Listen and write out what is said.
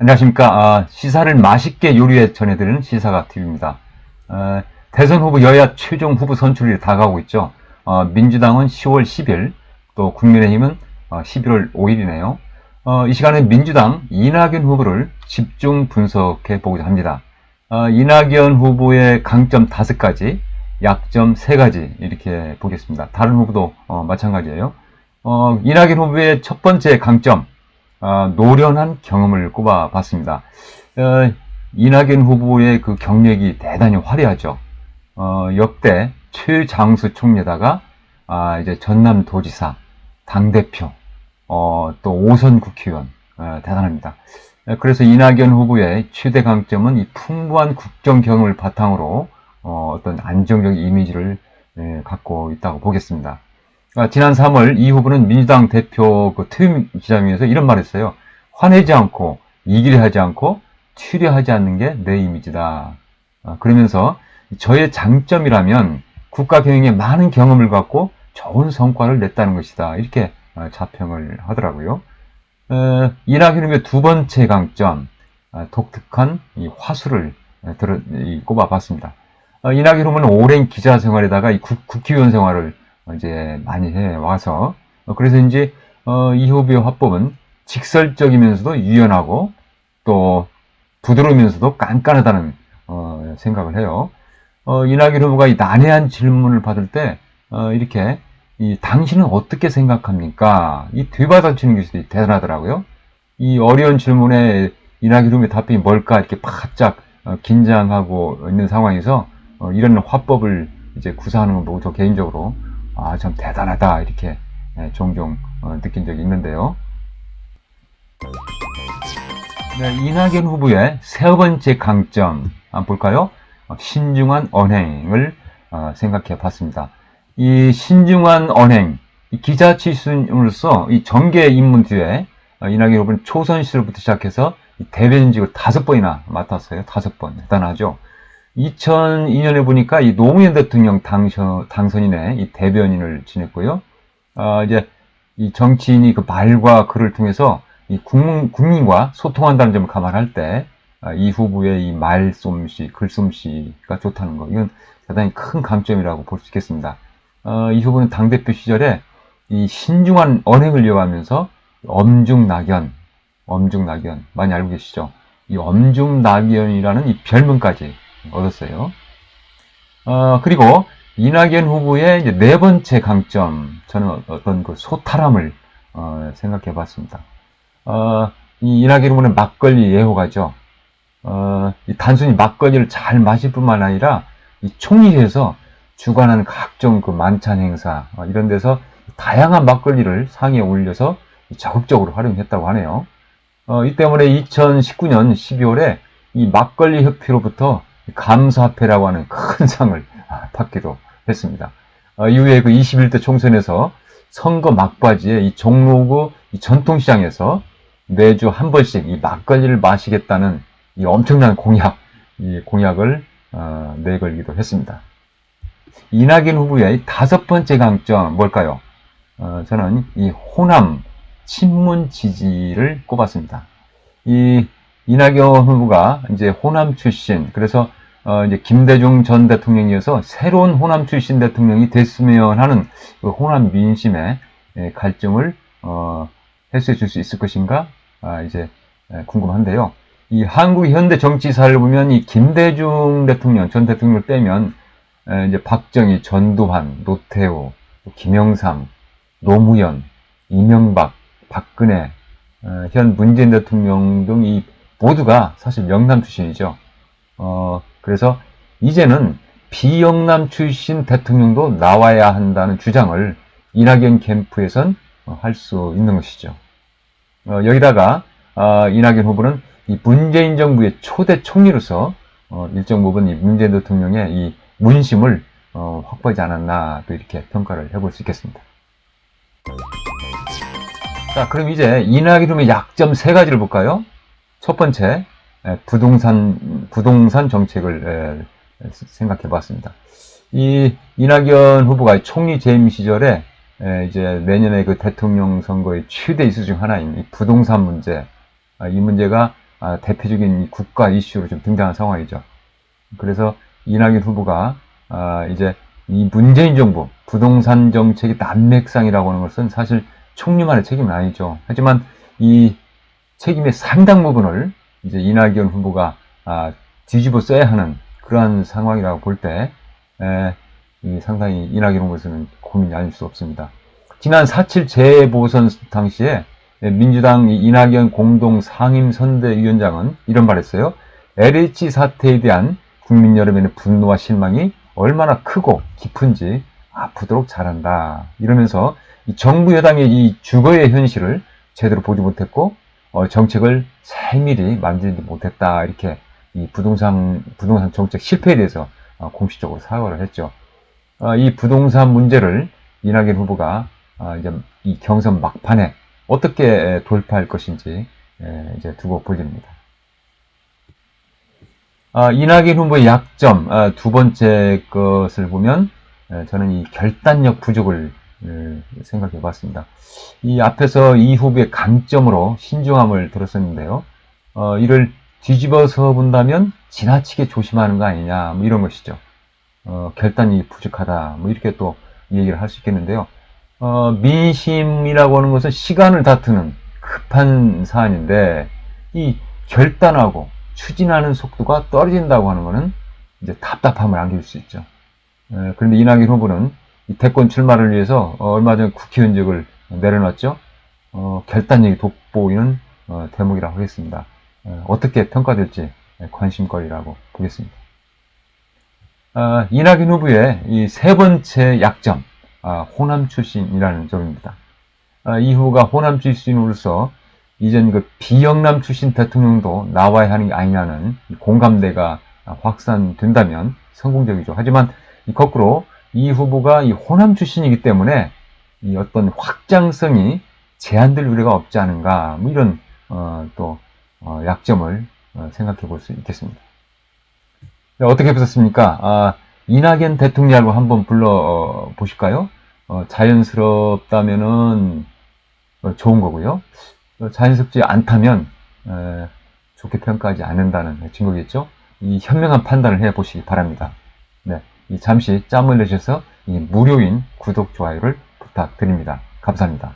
안녕하십니까. 시사를 맛있게 요리해 전해드리는 시사가 TV입니다. 대선 후보 여야 최종 후보 선출이 다가오고 있죠. 민주당은 10월 10일, 또 국민의힘은 11월 5일이네요. 이 시간에 민주당 이낙연 후보를 집중 분석해 보고자 합니다. 이낙연 후보의 강점 5가지, 약점 3가지 이렇게 보겠습니다. 다른 후보도 마찬가지예요. 이낙연 후보의 첫 번째 강점, 노련한 경험을 꼽아봤습니다. 이낙연 후보의 그 경력이 대단히 화려하죠. 역대 최장수 총리에다가 이제 전남도지사, 당대표, 또 5선 국회의원, 대단합니다. 그래서 이낙연 후보의 최대 강점은 이 풍부한 국정 경험을 바탕으로 어떤 안정적인 이미지를 갖고 있다고 보겠습니다. 지난 3월 이 후보는 민주당 대표 그 퇴임 기자회견에서 이런 말을 했어요. 화내지 않고 이기려 하지 않고 튀려 하지 않는 게 내 이미지다. 그러면서 저의 장점이라면 국가 경영에 많은 경험을 갖고 좋은 성과를 냈다는 것이다. 이렇게 자평을 하더라고요. 이낙연 후보의 두 번째 강점, 독특한 이 화술을 꼽아봤습니다. 이낙연 후보는 오랜 기자 생활에다가 이 국회의원 생활을 이제 많이 해 와서 그래서 이제 이 후보의 화법은 직설적이면서도 유연하고 또 부드러우면서도 깐깐하다는 생각을 해요. 이낙연 후보가 이 난해한 질문을 받을 때 이렇게 당신은 어떻게 생각합니까? 이 되받아치는 것이 대단하더라고요. 이 어려운 질문에 이낙연 후보의 답변이 뭘까 이렇게 바짝 긴장하고 있는 상황에서 이런 화법을 이제 구사하는 걸 보고 저 개인적으로 참 대단하다 이렇게 종종 느낀 적이 있는데요. 네, 이낙연 후보의 세 번째 강점 한번 볼까요? 신중한 언행을 생각해 봤습니다. 이 신중한 언행, 이 기자 출신으로서 이 정계 입문 뒤에 이낙연 후보는 초선 시절부터 시작해서 대변인직을 5번이나 맡았어요. 5번. 대단하죠. 2002년에 보니까 이 노무현 대통령 당선인의 이 대변인을 지냈고요. 이제 이 정치인이 그 말과 글을 통해서 이 국민과 소통한다는 점을 감안할 때, 이 후보의 이 말솜씨, 글솜씨가 좋다는 거, 이건 대단히 큰 강점이라고 볼 수 있겠습니다. 이 후보는 당대표 시절에 이 신중한 언행을 이어가면서 엄중낙연, 많이 알고 계시죠? 이 엄중낙연이라는 이 별명까지 얻었어요. 그리고 이낙연 후보의 이제 네 번째 강점, 저는 어떤 그 소탈함을 생각해 봤습니다. 이 이낙연 후보는 막걸리 애호가죠. 단순히 막걸리를 잘 마실 뿐만 아니라 이 총리회에서 주관하는 각종 그 만찬 행사 이런 데서 다양한 막걸리를 상에 올려서 적극적으로 활용했다고 하네요. 이 때문에 2019년 12월에 이 막걸리 협회로부터 감사패라고 하는 큰 상을 받기도 했습니다. 이후에 그 21대 총선에서 선거 막바지에 이 종로구 이 전통시장에서 매주 한 번씩 이 막걸리를 마시겠다는 이 엄청난 이 공약을 내걸기도 했습니다. 이낙연 후보의 5번째 강점 뭘까요? 저는 이 호남 친문 지지를 꼽았습니다. 이 이낙연 후보가 이제 호남 출신, 그래서 이제 김대중 전 대통령이어서 새로운 호남 출신 대통령이 됐으면 하는 그 호남 민심의 갈증을 해소해 줄 수 있을 것인가 이제 궁금한데요. 이 한국 현대 정치사를 보면 이 김대중 대통령 전 대통령을 빼면 이제 박정희, 전두환, 노태우, 김영삼, 노무현, 이명박, 박근혜, 현 문재인 대통령 등 이 모두가 사실 영남 출신이죠. 그래서 이제는 비영남 출신 대통령도 나와야 한다는 주장을 이낙연 캠프에선 할 수 있는 것이죠. 여기다가 이낙연 후보는 이 문재인 정부의 초대 총리로서 일정 부분 이 문재인 대통령의 이 문심을 확보하지 않았나 또 이렇게 평가를 해볼 수 있겠습니다. 자, 그럼 이제 이낙연 후보의 약점 3가지를 볼까요? 첫 번째, 부동산 정책을 생각해 봤습니다. 이 이낙연 후보가 총리 재임 시절에 이제 내년에 그 대통령 선거의 최대 이슈 중 하나인 이 부동산 문제, 이 문제가 대표적인 국가 이슈로 좀 등장한 상황이죠. 그래서 이낙연 후보가 이제 이 문재인 정부 부동산 정책의 난맥상이라고 하는 것은 사실 총리만의 책임은 아니죠. 하지만 이 책임의 상당 부분을 이제 이낙연 후보가 뒤집어 써야 하는 그러한 상황이라고 볼 때 상당히 이낙연 후보에서는 고민이 아닐 수 없습니다. 지난 4.7 재보선 당시에 민주당 이낙연 공동 상임선대위원장은 이런 말 했어요. LH 사태에 대한 국민 여러분의 분노와 실망이 얼마나 크고 깊은지 아프도록 잘한다. 이러면서 이 정부 여당의 이 주거의 현실을 제대로 보지 못했고 정책을 세밀히 만들지 못했다. 이렇게 이 부동산 정책 실패에 대해서 공식적으로 사과를 했죠. 이 부동산 문제를 이낙연 후보가 이제 이 경선 막판에 어떻게 돌파할 것인지 이제 두고 볼 일입니다. 이낙연 후보의 약점 두 번째 것을 보면 저는 이 결단력 부족을 생각해 봤습니다. 이 앞에서 이 후보의 강점으로 신중함을 들었었는데요. 이를 뒤집어서 본다면 지나치게 조심하는 거 아니냐 뭐 이런 것이죠. 결단이 부족하다 뭐 이렇게 또 얘기를 할 수 있겠는데요. 민심이라고 하는 것은 시간을 다투는 급한 사안인데 이 결단하고 추진하는 속도가 떨어진다고 하는 것은 이제 답답함을 안길 수 있죠. 그런데 이낙연 후보는 이 대권 출마를 위해서 얼마 전 국회의원직을 내려놨죠. 결단력이 돋보이는 대목이라고 하겠습니다. 어떻게 평가될지 관심거리라고 보겠습니다. 이낙연 후보의 이 세 번째 약점, 호남 출신이라는 점입니다. 이 후보가 호남 출신으로서 이전 그 비영남 출신 대통령도 나와야 하는 게 아니냐는 공감대가 확산된다면 성공적이죠. 하지만 거꾸로 이 후보가 이 호남 출신이기 때문에 이 어떤 확장성이 제한될 우려가 없지 않은가, 뭐 이런 또 약점을 생각해 볼 수 있겠습니다. 어떻게 보셨습니까? 이낙연 대통령이라고 한번 불러 보실까요? 자연스럽다면은 좋은 거고요. 자연스럽지 않다면 좋게 평가하지 않는다는 증거겠죠. 이 현명한 판단을 해 보시기 바랍니다. 네, 잠시 짬을 내셔서 이 무료인 구독, 좋아요를 부탁드립니다. 감사합니다.